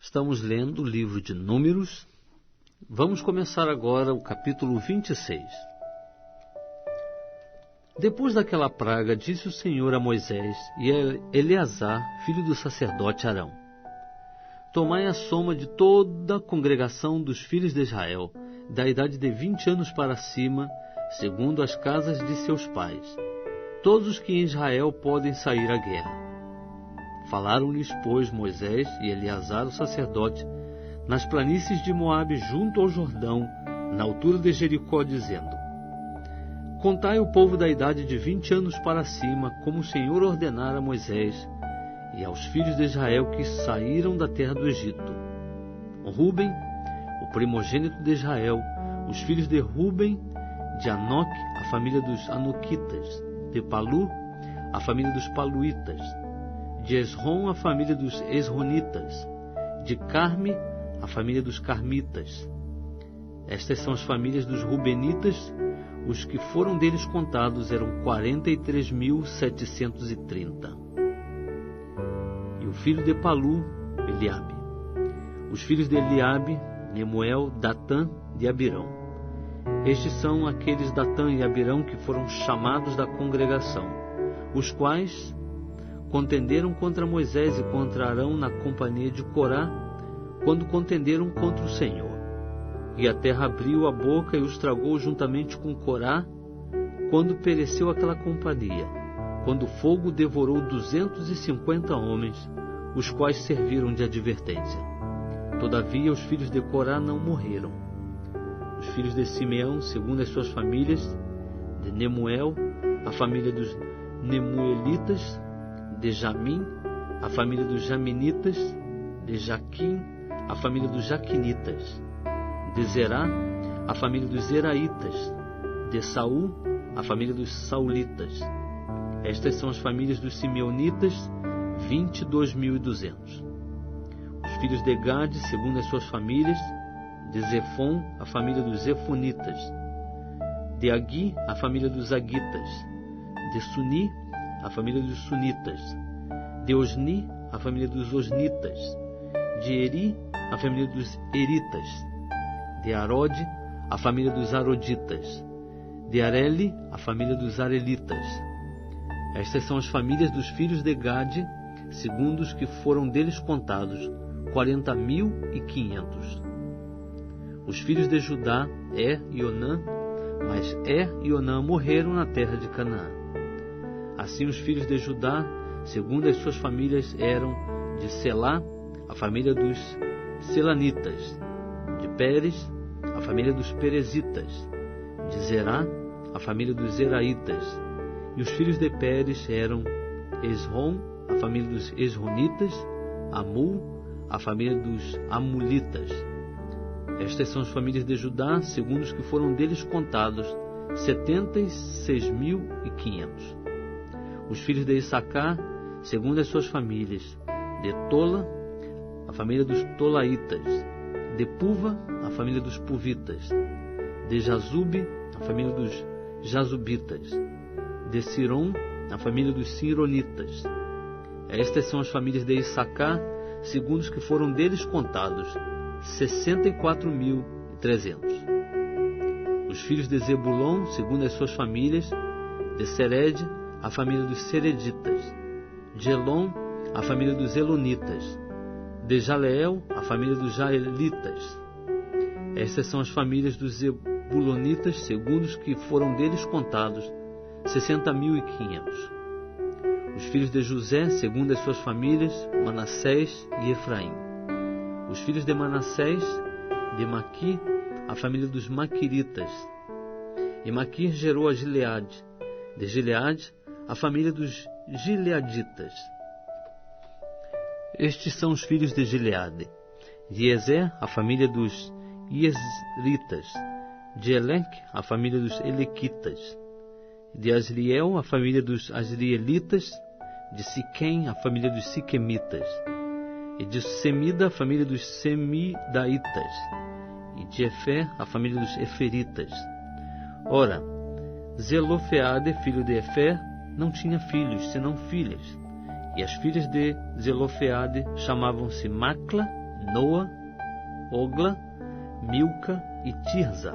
Estamos lendo o livro de Números. Vamos começar agora o capítulo 26. Depois daquela praga, disse o Senhor a Moisés e a Eleazar, filho do sacerdote Arão: Tomai a soma de toda a congregação dos filhos de Israel, da idade de 20 anos para cima, segundo as casas de seus pais, todos os que em Israel podem sair à guerra. Falaram-lhes, pois, Moisés e Eleazar, o sacerdote, nas planícies de Moabe, junto ao Jordão, na altura de Jericó, dizendo: Contai o povo da idade de 20 anos para cima, como o Senhor ordenara a Moisés, e aos filhos de Israel que saíram da terra do Egito. Ruben, o primogênito de Israel, os filhos de Ruben, de Anoque, a família dos Anoquitas, de Palu, a família dos Paluitas, de Esrom, a família dos Esronitas, de Carme, a família dos Carmitas. Estas são as famílias dos Rubenitas. Os que foram deles contados eram 43.730. E o filho de Palu, Eliabe. Os filhos de Eliabe, Nemuel, Datã e Abirão. Estes são aqueles Datã e Abirão que foram chamados da congregação, os quais contenderam contra Moisés e contra Arão na companhia de Corá, quando contenderam contra o Senhor. E a terra abriu a boca e os tragou juntamente com Corá, quando pereceu aquela companhia, quando o fogo devorou 250 homens, os quais serviram de advertência. Todavia os filhos de Corá não morreram. Os filhos de Simeão, segundo as suas famílias, de Nemuel, a família dos Nemuelitas, de Jamim, a família dos Jaminitas, de Jaquim, a família dos Jaquinitas, de Zerá, a família dos Zeraitas, de Saul, a família dos Saulitas. Estas são as famílias dos Simeonitas, 22.200. Os filhos de Gade, segundo as suas famílias, de Zefon, a família dos Zefonitas, de Agui, a família dos Aguitas, de Suni, a família dos Sunitas, de Osni, a família dos Osnitas, de Eri, a família dos Eritas, de Arode, a família dos Aroditas, de Areli, a família dos Arelitas. Estas são as famílias dos filhos de Gade, segundo os que foram deles contados, 40.500. Os filhos de Judá, Er e Onã, mas Er e Onã morreram na terra de Canaã. Assim os filhos de Judá, segundo as suas famílias, eram de Selá, a família dos Selanitas, de Pérez, a família dos Perezitas, de Zerá, a família dos Zeraitas. E os filhos de Pérez eram Esrom, a família dos Esronitas, Amul, a família dos Amulitas. Estas são as famílias de Judá, segundo os que foram deles contados, 76.500. Os filhos de Issacar, segundo as suas famílias, de Tola, a família dos Tolaitas, de Puva, a família dos Puvitas, de Jazube, a família dos Jazubitas, de Siron, a família dos Sironitas. Estas são as famílias de Issacar, segundo os que foram deles contados, 64.300. Os filhos de Zebulon, segundo as suas famílias, de Sered, a família dos Sereditas, de Elon, a família dos Elonitas, de Jaleel, a família dos Jaelitas. Estas são as famílias dos Zebulonitas, segundo os que foram deles contados, 60.500. Os filhos de José, segundo as suas famílias, Manassés e Efraim. Os filhos de Manassés, de Maqui, a família dos Maquiritas. E Maqui gerou a Gileade, de Gileade, a família dos Gileaditas. Estes são os filhos de Gileade: de Ezer, a família dos Iesritas, de Eleque, a família dos Elequitas, de Asriel, a família dos Asrielitas, de Siquém, a família dos Siquemitas, e de Semida, a família dos Semidaitas, e de Efer, a família dos Eferitas. Ora, Zelofeade, filho de Efer, não tinha filhos, senão filhas, e as filhas de Zelofeade chamavam-se Macla, Noa, Ogla, Milca e Tirza.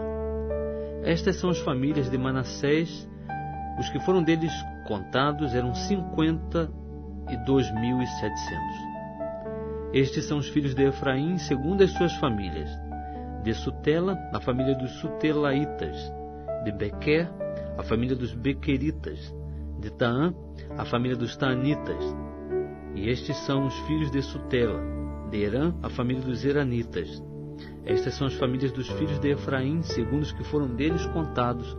Estas são as famílias de Manassés. Os que foram deles contados eram 52.700. Estes são os filhos de Efraim, segundo as suas famílias. De Sutela, a família dos Sutelaitas. De Bequer, a família dos Bequeritas. De Taã, a família dos Taanitas. E estes são os filhos de Sutela. De Herã, a família dos Heranitas. Estas são as famílias dos filhos de Efraim, segundo os que foram deles contados,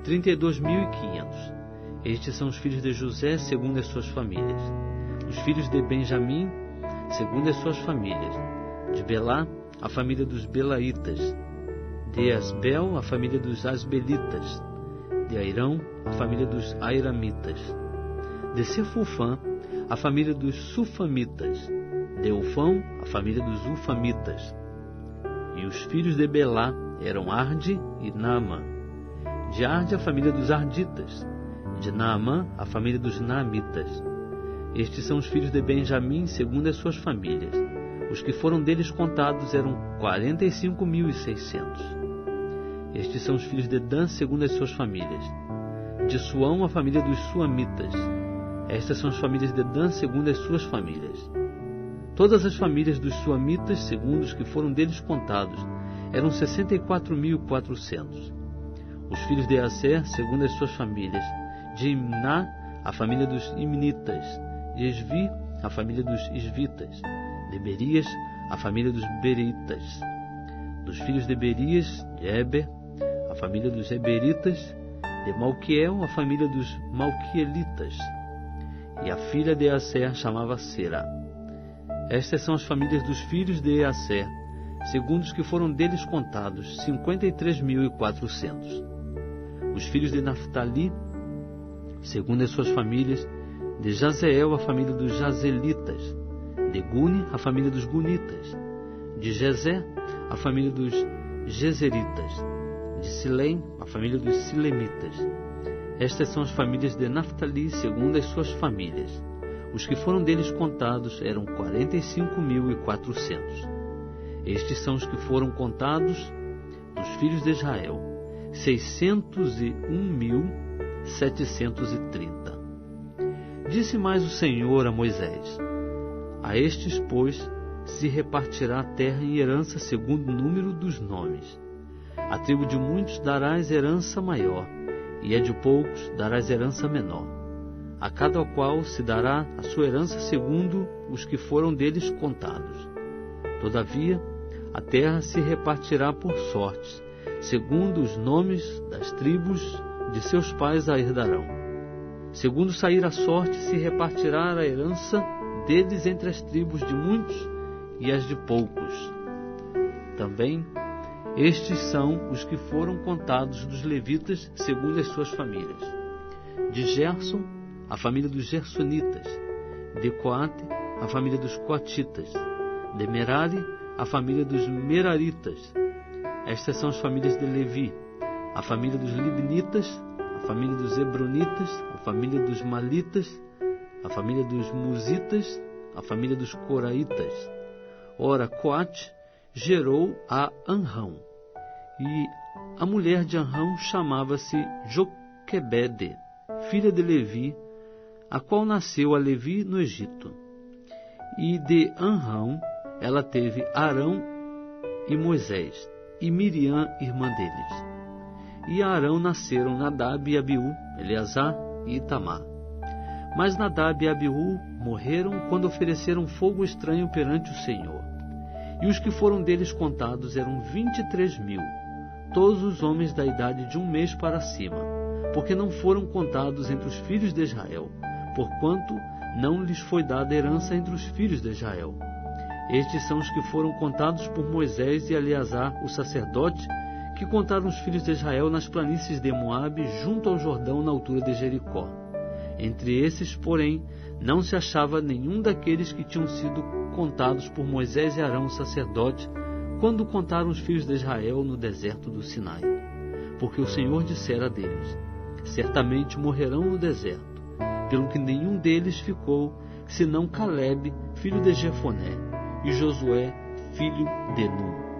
32.500. Estes são os filhos de José, segundo as suas famílias. Os filhos de Benjamim, segundo as suas famílias. De Belá, a família dos Belaitas. De Asbel, a família dos Asbelitas. De Airão, a família dos Airamitas. De Sefufã, a família dos Sufamitas. De Ufão, a família dos Ufamitas. E os filhos de Belá eram Arde e Naamã. De Arde, a família dos Arditas. De Naamã, a família dos Naamitas. Estes são os filhos de Benjamim, segundo as suas famílias. Os que foram deles contados eram 45.600. Estes são os filhos de Dan, segundo as suas famílias. De Suão, a família dos Suamitas. Estas são as famílias de Dan, segundo as suas famílias. Todas as famílias dos Suamitas, segundo os que foram deles contados, eram 64.400. Os filhos de Aser, segundo as suas famílias. De Imná, a família dos Imnitas. De Esvi, a família dos Esvitas. De Berias, a família dos Beritas. Dos filhos de Berias, de Eber, a família dos Eberitas. De Malquiel, a família dos Malquielitas. E a filha de Aser chamava Sera. Estas são as famílias dos filhos de Aser, segundo os que foram deles contados, 53.400. Os filhos de Naftali, segundo as suas famílias. De Jazeel, a família dos Jazelitas. De Guni, a família dos Gunitas. De Jezé, a família dos Jezeritas. De Silém, a família dos Silemitas. Estas são as famílias de Naftali, segundo as suas famílias. Os que foram deles contados eram 45.400. Estes são os que foram contados dos filhos de Israel, 601.730. Disse mais o Senhor a Moisés: a estes, pois, se repartirá a terra em herança segundo o número dos nomes. A tribo de muitos darás herança maior, e a de poucos darás herança menor. A cada qual se dará a sua herança segundo os que foram deles contados. Todavia, a terra se repartirá por sortes, segundo os nomes das tribos de seus pais a herdarão. Segundo sair a sorte, se repartirá a herança deles entre as tribos de muitos e as de poucos. Também, estes são os que foram contados dos levitas, segundo as suas famílias. De Gerson, a família dos Gersonitas. De Coate, a família dos Coatitas. De Merari, a família dos Meraritas. Estas são as famílias de Levi: a família dos Libnitas, a família dos Hebronitas, a família dos Malitas, a família dos Musitas, a família dos Coraitas. Ora, Coate gerou a Anrão, e a mulher de Anrão chamava-se Joquebede, filha de Levi, a qual nasceu a Levi no Egito. E de Anrão ela teve Arão e Moisés, e Miriam, irmã deles. E a Arão nasceram Nadab e Abiú, Eleazar e Itamar. Mas Nadab e Abiú morreram quando ofereceram fogo estranho perante o Senhor. E os que foram deles contados eram 23.000, todos os homens da idade de 1 mês para cima, porque não foram contados entre os filhos de Israel, porquanto não lhes foi dada herança entre os filhos de Israel. Estes são os que foram contados por Moisés e Eleazar, o sacerdote, que contaram os filhos de Israel nas planícies de Moabe, junto ao Jordão, na altura de Jericó. Entre esses, porém, não se achava nenhum daqueles que tinham sido contados por Moisés e Arão, o sacerdote, quando contaram os filhos de Israel no deserto do Sinai. Porque o Senhor dissera deles: certamente morrerão no deserto, pelo que nenhum deles ficou, senão Calebe, filho de Jefoné, e Josué, filho de Nun.